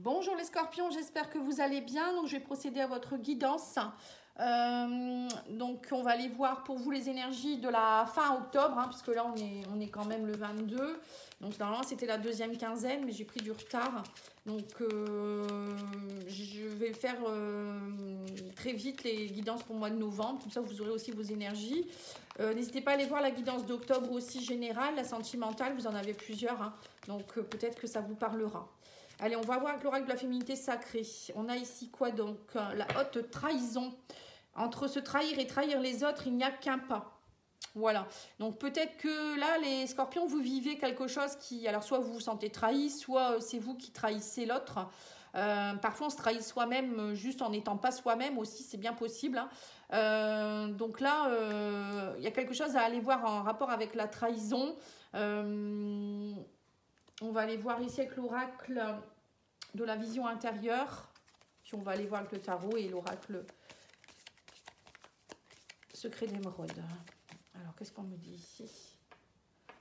Bonjour les scorpions, j'espère que vous allez bien. Donc je vais procéder à votre guidance. Donc on va aller voir pour vous les énergies de la fin octobre, puisque là on est quand même le 22. Donc normalement c'était la deuxième quinzaine, mais j'ai pris du retard. Donc je vais faire très vite les guidances pour le mois de novembre. Comme ça vous aurez aussi vos énergies. N'hésitez pas à aller voir la guidance d'octobre aussi générale, la sentimentale, vous en avez plusieurs. Donc peut-être que ça vous parlera. Allez, on va voir avec l'oracle de la féminité sacrée. On a ici quoi donc? La haute trahison. Entre se trahir et trahir les autres, il n'y a qu'un pas. Voilà. Donc peut-être que là, les scorpions, vous vivez quelque chose qui... Alors soit vous vous sentez trahi, soit c'est vous qui trahissez l'autre. Parfois, on se trahit soi-même juste en n'étant pas soi-même aussi, c'est bien possible. Donc là, il y a quelque chose à aller voir en rapport avec la trahison. On va aller voir ici avec l'oracle de la vision intérieure. Puis on va aller voir avec le tarot et l'oracle secret d'émeraude. Alors, qu'est-ce qu'on me dit ici?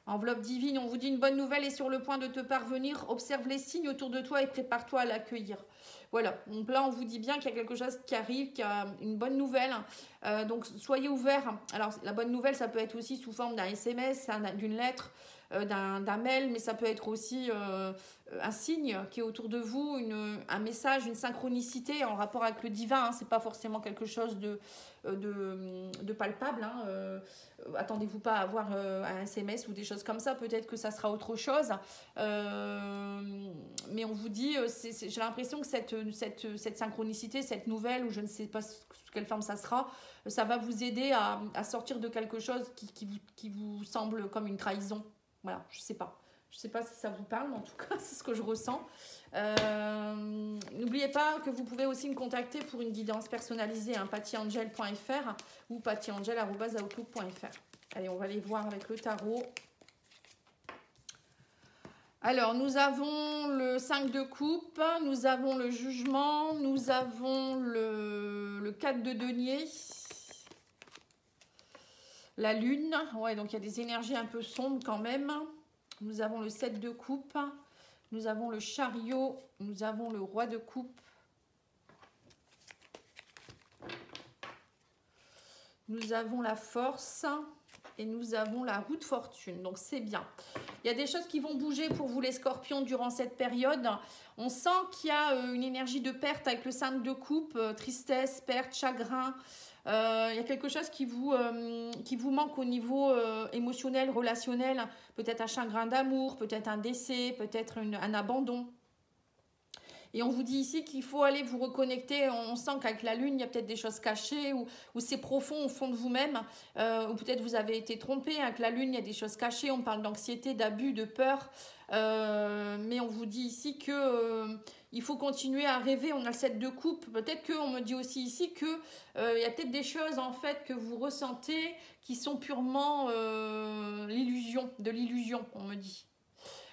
Enveloppe divine, on vous dit une bonne nouvelle est sur le point de te parvenir. Observe les signes autour de toi et prépare-toi à l'accueillir. Voilà, donc là on vous dit bien qu'il y a quelque chose qui arrive, qu'il y a une bonne nouvelle. Donc soyez ouverts. Alors la bonne nouvelle, ça peut être aussi sous forme d'un SMS, d'une lettre, d'un mail, mais ça peut être aussi un signe qui est autour de vous, un message, une synchronicité en rapport avec le divin. C'est pas forcément quelque chose de palpable. Attendez-vous pas à avoir un SMS ou des choses comme ça. Peut-être que ça sera autre chose. Mais on vous dit, j'ai l'impression que cette synchronicité, cette nouvelle, ou je ne sais pas sous quelle forme ça sera, ça va vous aider à sortir de quelque chose qui vous semble comme une trahison. Voilà, je sais pas. Je ne sais pas si ça vous parle, mais en tout cas, c'est ce que je ressens. N'oubliez pas que vous pouvez aussi me contacter pour une guidance personnalisée, pattyangel.fr ou pattyangel@outlook.fr. Allez, on va aller voir avec le tarot. Alors, nous avons le 5 de coupe, nous avons le jugement, nous avons le 4 de denier, la lune. Ouais, donc il y a des énergies un peu sombres quand même. Nous avons le 7 de coupe, nous avons le chariot, nous avons le roi de coupe. Nous avons la force et nous avons la roue de fortune. Donc c'est bien. Il y a des choses qui vont bouger pour vous les scorpions durant cette période. On sent qu'il y a une énergie de perte avec le 5 de coupe, tristesse, perte, chagrin. Il y a quelque chose qui vous manque au niveau émotionnel, relationnel. Peut-être un chagrin d'amour, peut-être un décès, peut-être un abandon. Et on vous dit ici qu'il faut aller vous reconnecter. On sent qu'avec la lune, il y a peut-être des choses cachées ou c'est profond au fond de vous-même. Ou peut-être vous avez été trompé. Avec la lune, il y a des choses cachées. On parle d'anxiété, d'abus, de peur. Mais on vous dit ici que il faut continuer à rêver. On a le 7 de coupe. Peut-être qu'on me dit aussi ici que il y a peut-être des choses en fait que vous ressentez qui sont purement l'illusion, on me dit.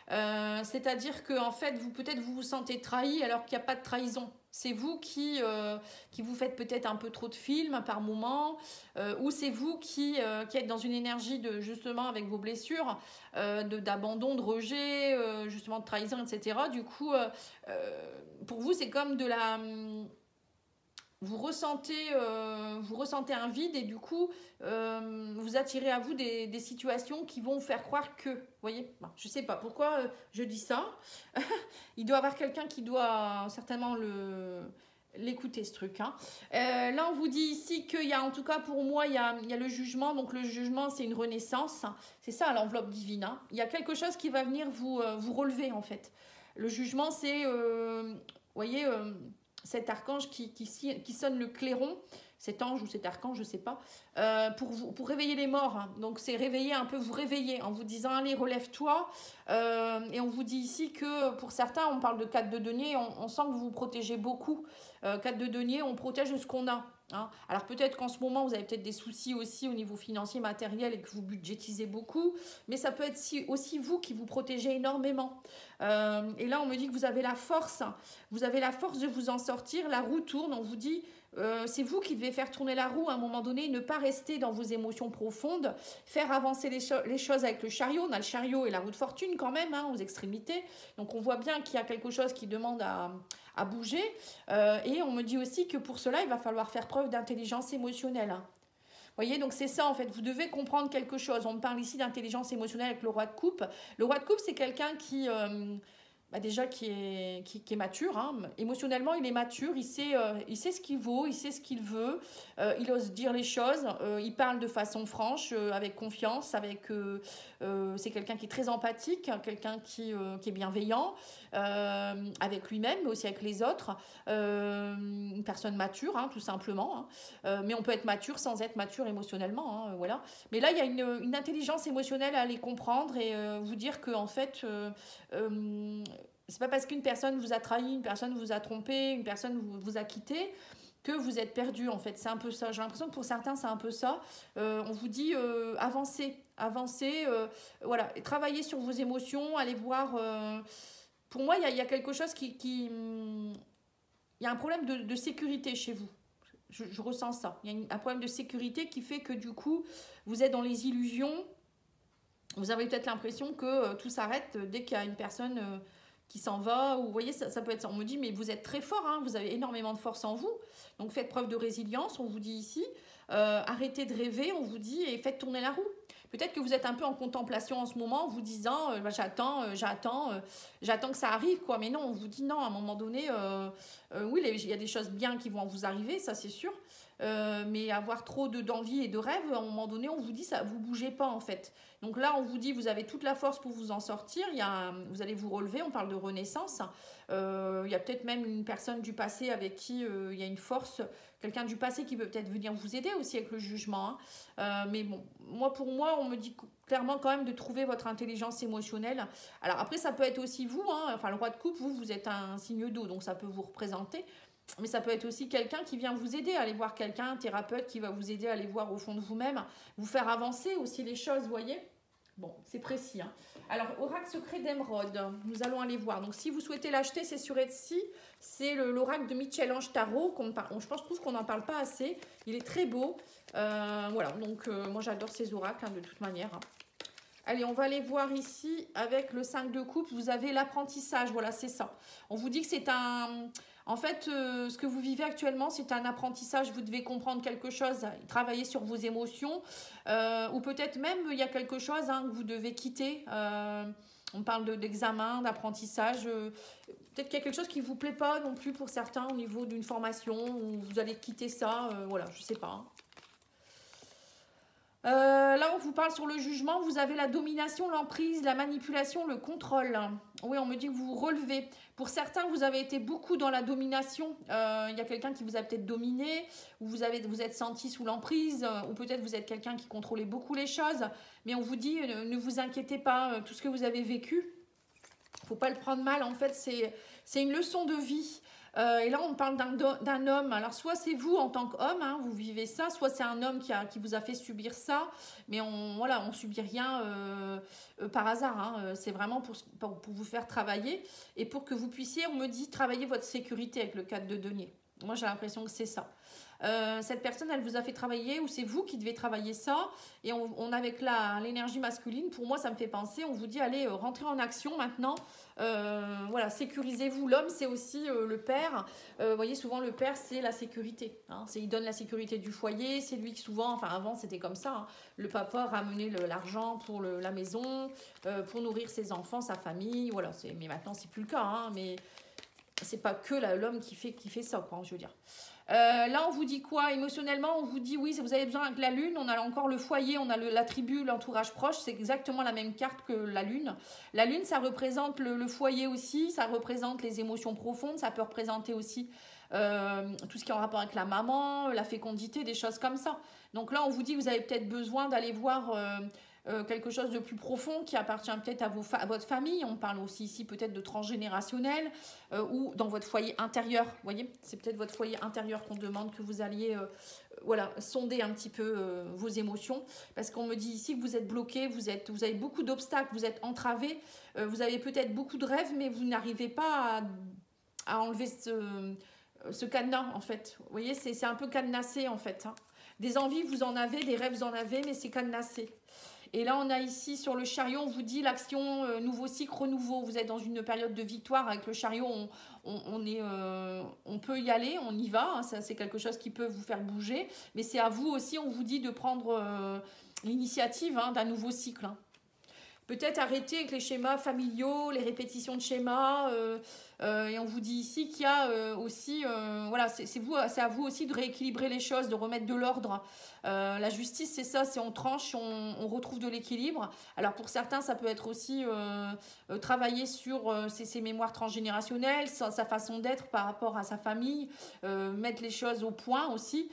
C'est-à-dire que en fait peut-être vous vous sentez trahi alors qu'il n'y a pas de trahison. C'est vous qui vous faites peut-être un peu trop de films par moment, ou c'est vous qui êtes dans une énergie de justement avec vos blessures, d'abandon, de rejet, justement de trahison, etc. Du coup, pour vous c'est comme de la vous ressentez un vide et du coup vous attirez à vous des situations qui vont vous faire croire que, vous voyez, bon, je sais pas pourquoi je dis ça. Il doit y avoir quelqu'un qui doit certainement l'écouter ce truc. Là on vous dit ici qu'il y a, en tout cas pour moi, il y a le jugement. Donc le jugement c'est une renaissance, c'est ça l'enveloppe divine. Il y a quelque chose qui va venir vous relever en fait. Le jugement c'est, vous voyez, cet archange qui sonne le clairon, cet ange ou cet archange, je ne sais pas, pour réveiller les morts. Donc c'est réveiller un peu, vous réveiller en vous disant allez relève-toi. Et on vous dit ici que pour certains, on parle de 4 de denier, on sent que vous vous protégez beaucoup. 4 de denier, on protège ce qu'on a. Alors peut-être qu'en ce moment, vous avez peut-être des soucis aussi au niveau financier, matériel et que vous budgétisez beaucoup, mais ça peut être aussi vous qui vous protégez énormément. Et là, on me dit que vous avez la force de vous en sortir, la roue tourne, on vous dit c'est vous qui devez faire tourner la roue à un moment donné, ne pas rester dans vos émotions profondes, faire avancer les choses avec le chariot. On a le chariot et la roue de fortune quand même, hein, aux extrémités. Donc on voit bien qu'il y a quelque chose qui demande à bouger. Et on me dit aussi que pour cela, il va falloir faire preuve d'intelligence émotionnelle. Hein. Vous voyez, donc c'est ça en fait, vous devez comprendre quelque chose. On me parle ici d'intelligence émotionnelle avec le roi de coupe. Le roi de coupe, c'est quelqu'un qui... déjà qui est mature, hein. Émotionnellement il est mature, il sait ce qu'il vaut, il sait ce qu'il veut, il ose dire les choses, il parle de façon franche, avec confiance, c'est quelqu'un qui est très empathique, quelqu'un qui est bienveillant, avec lui-même mais aussi avec les autres, une personne mature, hein, tout simplement, hein. Mais on peut être mature sans être mature émotionnellement, hein, voilà. Mais là il y a une intelligence émotionnelle à aller comprendre et vous dire que en fait c'est pas parce qu'une personne vous a trahi, une personne vous a trompé, une personne vous a quitté que vous êtes perdu en fait. C'est un peu ça. J'ai l'impression que pour certains c'est un peu ça. On vous dit avancez, voilà, et travaillez sur vos émotions, allez voir. Pour moi, il y a quelque chose il y a un problème de sécurité chez vous. Je ressens ça. Il y a un problème de sécurité qui fait que du coup, vous êtes dans les illusions. Vous avez peut-être l'impression que tout s'arrête dès qu'il y a une personne qui s'en va. Ou vous voyez, ça peut être ça. On me dit, mais vous êtes très fort, hein, vous avez énormément de force en vous. Donc faites preuve de résilience, on vous dit ici. Arrêtez de rêver, on vous dit, et faites tourner la roue. Peut-être que vous êtes un peu en contemplation en ce moment, en vous disant, j'attends que ça arrive, quoi. Mais non, on vous dit non, à un moment donné, oui, il y a des choses bien qui vont vous arriver, ça c'est sûr. Mais avoir trop d'envie et de rêve, à un moment donné, on vous dit, ça, vous bougez pas en fait. Donc là, on vous dit, vous avez toute la force pour vous en sortir, vous allez vous relever, on parle de renaissance. Il y a peut-être même une personne du passé avec qui il y a une force, quelqu'un du passé qui peut peut-être venir vous aider aussi avec le jugement. Hein. Mais bon, pour moi, on me dit clairement quand même de trouver votre intelligence émotionnelle. Alors après, ça peut être aussi vous, hein, enfin le roi de coupe, vous êtes un signe d'eau, donc ça peut vous représenter. Mais ça peut être aussi quelqu'un qui vient vous aider, aller voir quelqu'un, un thérapeute qui va vous aider à aller voir au fond de vous-même, vous faire avancer aussi les choses, vous voyez. Bon, c'est précis. Hein. Alors, Oracle secret d'émeraude, nous allons aller voir. Donc, si vous souhaitez l'acheter, c'est sur Etsy. C'est l'oracle de Michel-Ange Tarot. Je trouve qu'on n'en parle pas assez. Il est très beau. Voilà, donc moi j'adore ces oracles, hein, de toute manière. Allez, on va aller voir ici avec le 5 de coupe. Vous avez l'apprentissage, voilà, c'est ça. On vous dit que c'est un... En fait, ce que vous vivez actuellement, c'est un apprentissage. Vous devez comprendre quelque chose, travailler sur vos émotions. Ou peut-être même, il y a quelque chose hein, que vous devez quitter. On parle d'examen, d'apprentissage. Peut-être qu'il y a quelque chose qui ne vous plaît pas non plus pour certains au niveau d'une formation. Ou vous allez quitter ça. Voilà, je ne sais pas. Hein. Là, on vous parle sur le jugement. Vous avez la domination, l'emprise, la manipulation, le contrôle. Oui, on me dit que vous vous relevez. Pour certains, vous avez été beaucoup dans la domination. Il y a quelqu'un qui vous a peut-être dominé, ou vous êtes senti sous l'emprise, ou peut-être vous êtes quelqu'un qui contrôlait beaucoup les choses. Mais on vous dit, ne vous inquiétez pas, tout ce que vous avez vécu, il ne faut pas le prendre mal. En fait, c'est une leçon de vie. Et là, on parle d'un homme. Alors, soit c'est vous en tant qu'homme, hein, vous vivez ça, soit c'est un homme qui vous a fait subir ça. Mais on subit rien par hasard. Hein. C'est vraiment pour vous faire travailler et pour que vous puissiez, on me dit, travailler votre sécurité avec le 4 de denier. Moi, j'ai l'impression que c'est ça. Cette personne, elle vous a fait travailler ou c'est vous qui devez travailler ça. Et on avec l'énergie masculine, pour moi, ça me fait penser, on vous dit, allez, rentrez en action maintenant. Voilà, sécurisez-vous. L'homme, c'est aussi le père. Vous voyez, souvent, le père, c'est la sécurité. Hein. Il donne la sécurité du foyer. C'est lui qui souvent, enfin avant, c'était comme ça. Hein. Le papa ramenait l'argent pour la maison, pour nourrir ses enfants, sa famille. Voilà, mais maintenant, c'est plus le cas. Hein. Mais c'est pas que l'homme qui fait ça, quoi, je veux dire. Là, on vous dit quoi? Émotionnellement, on vous dit oui, vous avez besoin de la lune. On a encore le foyer, on a la tribu, l'entourage proche. C'est exactement la même carte que la lune. La lune, ça représente le foyer aussi. Ça représente les émotions profondes. Ça peut représenter aussi tout ce qui est en rapport avec la maman, la fécondité, des choses comme ça. Donc là, on vous dit que vous avez peut-être besoin d'aller voir... quelque chose de plus profond qui appartient peut-être à votre famille. On parle aussi ici peut-être de transgénérationnel ou dans votre foyer intérieur. Vous voyez, c'est peut-être votre foyer intérieur qu'on demande que vous alliez voilà, sonder un petit peu vos émotions. Parce qu'on me dit ici que vous êtes bloqué, vous avez beaucoup d'obstacles, vous êtes entravé, vous avez peut-être beaucoup de rêves, mais vous n'arrivez pas à enlever ce cadenas, en fait. Vous voyez, c'est un peu cadenassé, en fait. Hein. Des envies, vous en avez, des rêves, vous en avez, mais c'est cadenassé. Et là, on a ici, sur le chariot, on vous dit l'action nouveau cycle, renouveau. Vous êtes dans une période de victoire. Avec le chariot, on peut y aller, on y va. Hein, c'est quelque chose qui peut vous faire bouger. Mais c'est à vous aussi, on vous dit de prendre l'initiative hein, d'un nouveau cycle. Hein. Peut-être arrêter avec les schémas familiaux, les répétitions de schémas. Et on vous dit ici qu'il y a aussi, voilà, c'est à vous aussi de rééquilibrer les choses, de remettre de l'ordre. La justice, c'est ça, c'est on tranche, on retrouve de l'équilibre. Alors pour certains, ça peut être aussi travailler sur ses mémoires transgénérationnelles, sa façon d'être par rapport à sa famille, mettre les choses au point aussi,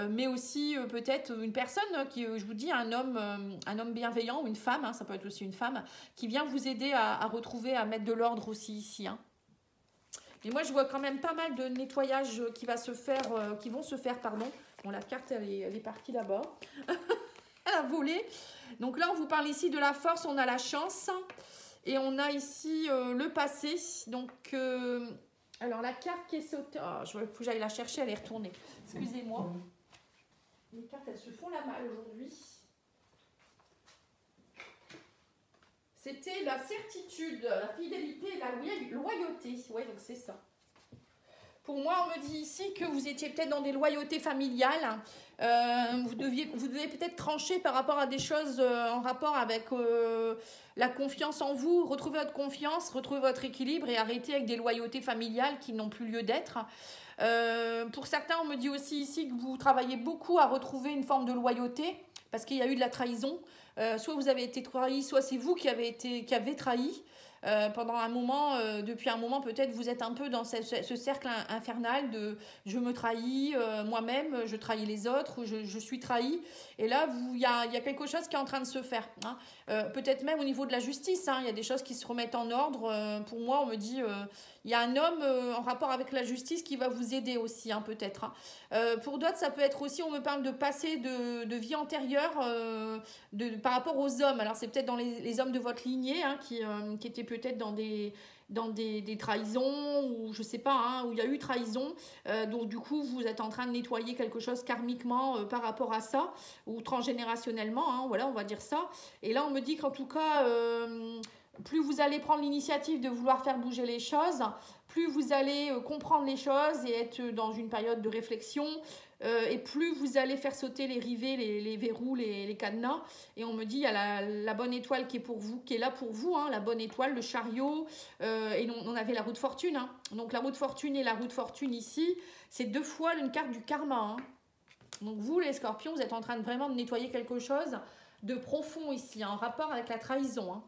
mais aussi peut-être une personne qui, je vous dis, un homme bienveillant ou une femme, hein, ça peut être aussi une femme, qui vient vous aider à retrouver, à mettre de l'ordre aussi ici. Hein. Et moi, je vois quand même pas mal de nettoyage qui vont se faire, pardon. Bon, la carte, elle est partie là-bas. Elle a volé. Donc là, on vous parle ici de la force, on a la chance. Et on a ici le passé. Donc, alors la carte qui est sautée. Oh, il faut que j'aille la chercher, elle est retournée. Excusez-moi. Les cartes, elles se font la malle aujourd'hui. C'était la certitude, la fidélité et la loyauté. Oui, donc c'est ça. Pour moi, on me dit ici que vous étiez peut-être dans des loyautés familiales. Vous devez peut-être trancher par rapport à des choses en rapport avec la confiance en vous. Retrouvez votre confiance, retrouvez votre équilibre et arrêtez avec des loyautés familiales qui n'ont plus lieu d'être. Pour certains, on me dit aussi ici que vous travaillez beaucoup à retrouver une forme de loyauté parce qu'il y a eu de la trahison. Soit vous avez été trahi, soit c'est vous qui avez trahi. Pendant un moment, depuis un moment, peut-être vous êtes un peu dans ce cercle infernal de je me trahis moi-même, je trahis les autres, ou je suis trahi. Et là, il y a quelque chose qui est en train de se faire. Hein. Peut-être même au niveau de la justice, hein, il y a des choses qui se remettent en ordre. Pour moi, on me dit, il y a un homme en rapport avec la justice qui va vous aider aussi, hein, peut-être. Hein. Pour d'autres, ça peut être aussi, on me parle de passé de vie antérieure par rapport aux hommes. Alors, c'est peut-être dans les hommes de votre lignée hein, qui étaient peut-être dans des trahisons ou je sais pas, hein, où il y a eu trahison. Donc du coup, vous êtes en train de nettoyer quelque chose karmiquement par rapport à ça ou transgénérationnellement, hein, voilà, on va dire ça. Et là, on me dit qu'en tout cas, plus vous allez prendre l'initiative de vouloir faire bouger les choses, plus vous allez comprendre les choses et être dans une période de réflexion. Et plus vous allez faire sauter les rivets, les verrous, les cadenas. Et on me dit, il y a la bonne étoile qui est là pour vous, hein, la bonne étoile, le chariot. Et on avait la roue de fortune. Hein. Donc la roue de fortune et la roue de fortune ici, c'est 2 fois une carte du karma. Hein. Donc vous, les scorpions, vous êtes en train de vraiment de nettoyer quelque chose de profond ici, hein, en rapport avec la trahison. Hein.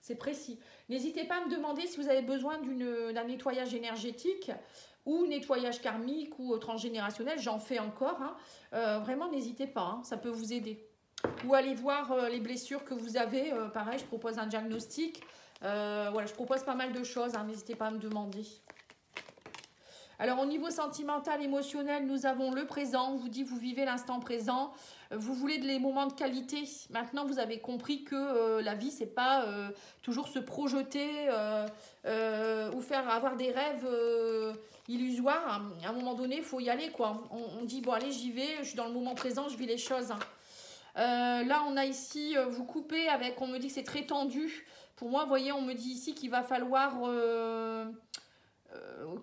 C'est précis. N'hésitez pas à me demander si vous avez besoin d'un nettoyage énergétique ou nettoyage karmique ou transgénérationnel, j'en fais encore. Hein. Vraiment, n'hésitez pas, hein, ça peut vous aider. Ou allez voir les blessures que vous avez. Pareil, je propose un diagnostic. Voilà, je propose pas mal de choses, hein, n'hésitez pas à me demander. Alors, au niveau sentimental, émotionnel, nous avons le présent. On vous dit, vous vivez l'instant présent. Vous voulez des moments de qualité. Maintenant, vous avez compris que la vie, c'est pas toujours se projeter ou avoir des rêves illusoires. À un moment donné, il faut y aller, quoi. On dit, bon, allez, j'y vais. Je suis dans le moment présent, je vis les choses. Là, on a ici, vous coupez avec, on me dit que c'est très tendu. Pour moi, vous voyez, on me dit ici qu'il va falloir...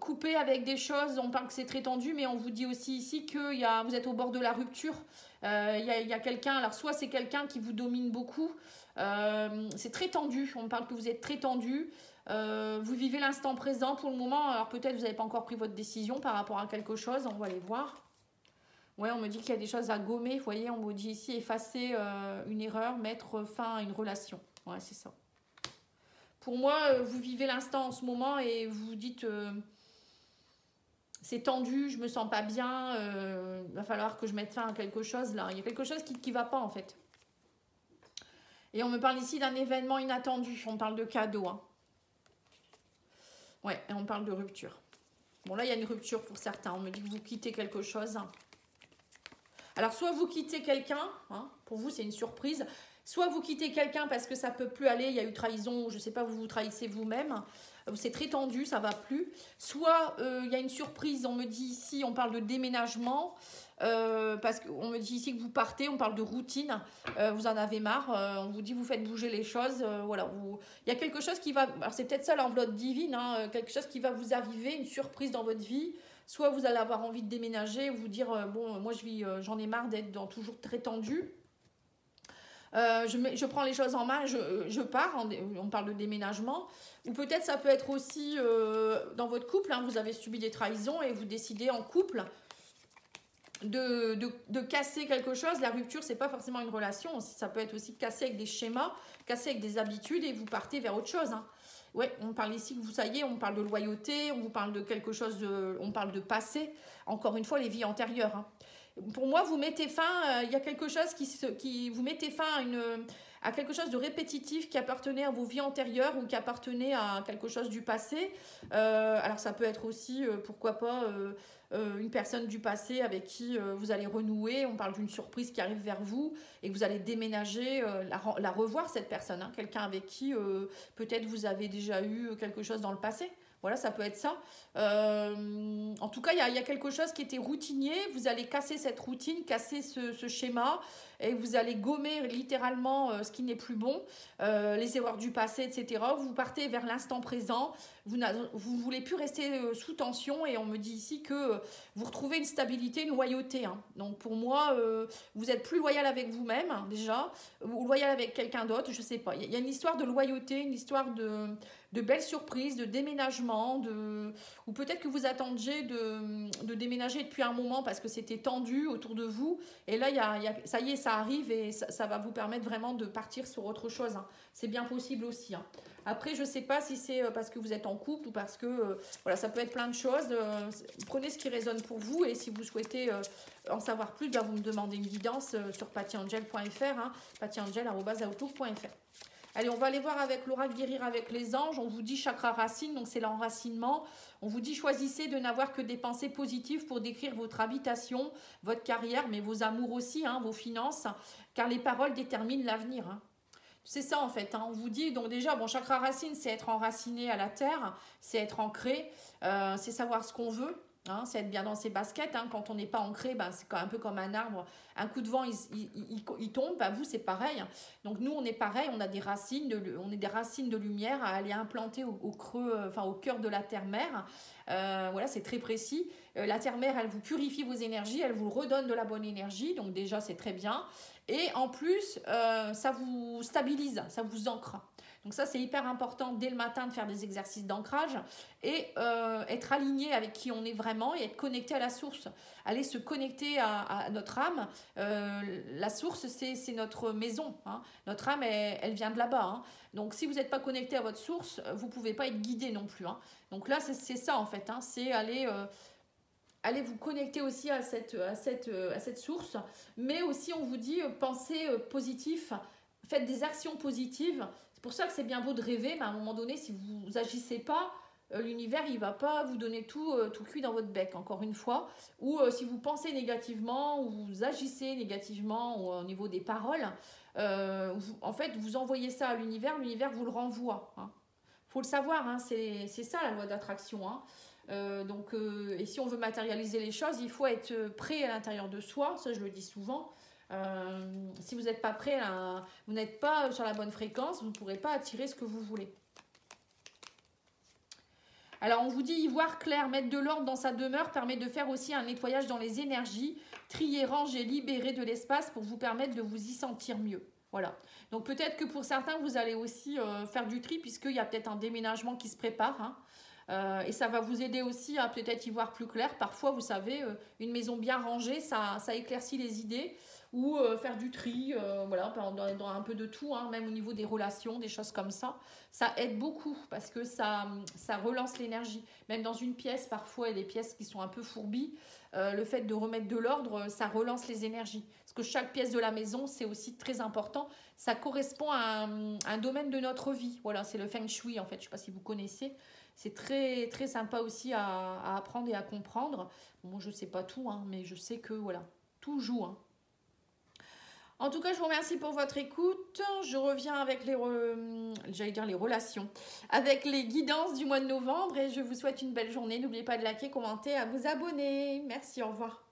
couper avec des choses, on parle que c'est très tendu, mais on vous dit aussi ici que vous êtes au bord de la rupture. Il y a quelqu'un, alors soit c'est quelqu'un qui vous domine beaucoup, c'est très tendu, on parle que vous êtes très tendu, vous vivez l'instant présent pour le moment, alors peut-être vous n'avez pas encore pris votre décision par rapport à quelque chose, on va aller voir. Ouais, on me dit qu'il y a des choses à gommer, vous voyez, on me dit ici effacer une erreur, mettre fin à une relation, ouais c'est ça. Pour moi, vous vivez l'instant en ce moment et vous vous dites c'est tendu, je me sens pas bien, il va falloir que je mette fin à quelque chose là. Il y a quelque chose qui va pas en fait. Et on me parle ici d'un événement inattendu, on parle de cadeau. Hein. Ouais, et on parle de rupture. Bon là, il y a une rupture pour certains, on me dit que vous quittez quelque chose. Alors soit vous quittez quelqu'un, hein, pour vous c'est une surprise. Soit vous quittez quelqu'un parce que ça ne peut plus aller, il y a eu trahison, je ne sais pas, vous vous trahissez vous-même. c'est très tendu, ça va plus. Soit il y a une surprise, on me dit ici, on parle de déménagement, parce qu'on me dit ici que vous partez, on parle de routine, vous en avez marre, on vous dit vous faites bouger les choses, voilà. Il y a quelque chose qui va, alors c'est peut-être ça l'enveloppe divine, hein, quelque chose qui va vous arriver, une surprise dans votre vie. Soit vous allez avoir envie de déménager, vous dire bon, moi j'en ai marre d'être toujours très tendu. Je prends les choses en main, je pars, on parle de déménagement. Ou peut-être ça peut être aussi dans votre couple, hein, vous avez subi des trahisons et vous décidez en couple de casser quelque chose. La rupture, c'est pas forcément une relation, ça peut être aussi casser avec des schémas, casser avec des habitudes et vous partez vers autre chose. Hein. Ouais, on parle ici que vous, ça y est, on parle de loyauté, on vous parle de quelque chose, on parle de passé. Encore une fois, les vies antérieures. Hein. Pour moi, vous mettez fin, il y a quelque chose qui vous mettez fin à quelque chose de répétitif qui appartenait à vos vies antérieures ou qui appartenait à quelque chose du passé. Alors ça peut être aussi, pourquoi pas, une personne du passé avec qui vous allez renouer. On parle d'une surprise qui arrive vers vous et que vous allez déménager, la revoir cette personne, hein, quelqu'un avec qui peut-être vous avez déjà eu quelque chose dans le passé. Voilà, ça peut être ça. En tout cas, il y a quelque chose qui était routinier. Vous allez casser cette routine, casser ce schéma et vous allez gommer littéralement ce qui n'est plus bon, les erreurs du passé, etc. Vous partez vers l'instant présent. Vous ne voulez plus rester sous tension et on me dit ici que vous retrouvez une stabilité, une loyauté. Hein. Donc pour moi, vous êtes plus loyal avec vous-même déjà, ou loyal avec quelqu'un d'autre, je ne sais pas. Il y a une histoire de loyauté, une histoire de belles surprises, de déménagement, ou peut-être que vous attendiez de déménager depuis un moment parce que c'était tendu autour de vous. Et là, ça y est, ça arrive et ça va vous permettre vraiment de partir sur autre chose. Hein. C'est bien possible aussi. Hein. Après, je ne sais pas si c'est parce que vous êtes en couple ou parce que, voilà, ça peut être plein de choses. Prenez ce qui résonne pour vous et si vous souhaitez en savoir plus, bah, vous me demandez une guidance sur pattyangel.fr, hein, pattyangel@outlook.fr. Allez, on va aller voir avec l'oracle guérir avec les anges. On vous dit chakra racine, donc c'est l'enracinement. On vous dit choisissez de n'avoir que des pensées positives pour décrire votre habitation, votre carrière, mais vos amours aussi, hein, vos finances, car les paroles déterminent l'avenir. Hein. C'est ça en fait, hein. On vous dit, donc déjà, bon, chakra racine, c'est être enraciné à la terre, c'est être ancré, c'est savoir ce qu'on veut. Hein, c'est être bien dans ses baskets. Hein. Quand on n'est pas ancré, ben, c'est un peu comme un arbre. Un coup de vent, il tombe. Ben, vous, c'est pareil. Donc nous, on est pareil. On a des racines, on est des racines de lumière à aller implanter au creux, enfin au cœur de la terre-mère. Voilà, c'est très précis. La terre-mère, elle vous purifie vos énergies, elle vous redonne de la bonne énergie. Donc déjà, c'est très bien. Et en plus, ça vous stabilise, ça vous ancre. Donc ça, c'est hyper important dès le matin de faire des exercices d'ancrage et être aligné avec qui on est vraiment et être connecté à la source. Aller se connecter à notre âme. La source, c'est notre maison. Hein. Notre âme, elle vient de là-bas. Hein. Donc si vous n'êtes pas connecté à votre source, vous ne pouvez pas être guidé non plus. Hein. Donc là, c'est ça en fait. Hein. C'est allez vous connecter aussi à cette source. Mais aussi, on vous dit, pensez positif, faites des actions positives. C'est pour ça que c'est bien beau de rêver, mais à un moment donné, si vous n'agissez pas, l'univers, il ne va pas vous donner tout cuit dans votre bec, encore une fois. Ou si vous pensez négativement, ou vous agissez négativement au niveau des paroles, en fait, vous envoyez ça à l'univers vous le renvoie. Hein. Faut le savoir, hein, c'est ça la loi d'attraction. Hein. Et si on veut matérialiser les choses, il faut être prêt à l'intérieur de soi, ça je le dis souvent. Si vous n'êtes pas prêt, vous n'êtes pas sur la bonne fréquence, vous ne pourrez pas attirer ce que vous voulez. Alors on vous dit y voir clair, mettre de l'ordre dans sa demeure permet de faire aussi un nettoyage dans les énergies, trier, ranger, libérer de l'espace pour vous permettre de vous y sentir mieux. Voilà. Donc peut-être que pour certains, vous allez aussi faire du tri puisqu'il y a peut-être un déménagement qui se prépare. Hein. Et ça va vous aider aussi à peut-être y voir plus clair. Parfois, vous savez, une maison bien rangée, ça éclaircit les idées. Ou faire du tri, voilà, dans un peu de tout, hein, même au niveau des relations, des choses comme ça. Ça aide beaucoup parce que ça relance l'énergie. Même dans une pièce, parfois, il y a des pièces qui sont un peu fourbies. Le fait de remettre de l'ordre, ça relance les énergies. Parce que chaque pièce de la maison, c'est aussi très important. Ça correspond à un domaine de notre vie. Voilà, c'est le feng shui, en fait. Je ne sais pas si vous connaissez. C'est très, très sympa aussi à apprendre et à comprendre. Bon, moi, je ne sais pas tout, hein, mais je sais que, voilà, tout joue, hein. En tout cas, je vous remercie pour votre écoute. Je reviens avec j'allais dire les relations, avec les guidances du mois de novembre et je vous souhaite une belle journée. N'oubliez pas de liker, commenter, à vous abonner. Merci, au revoir.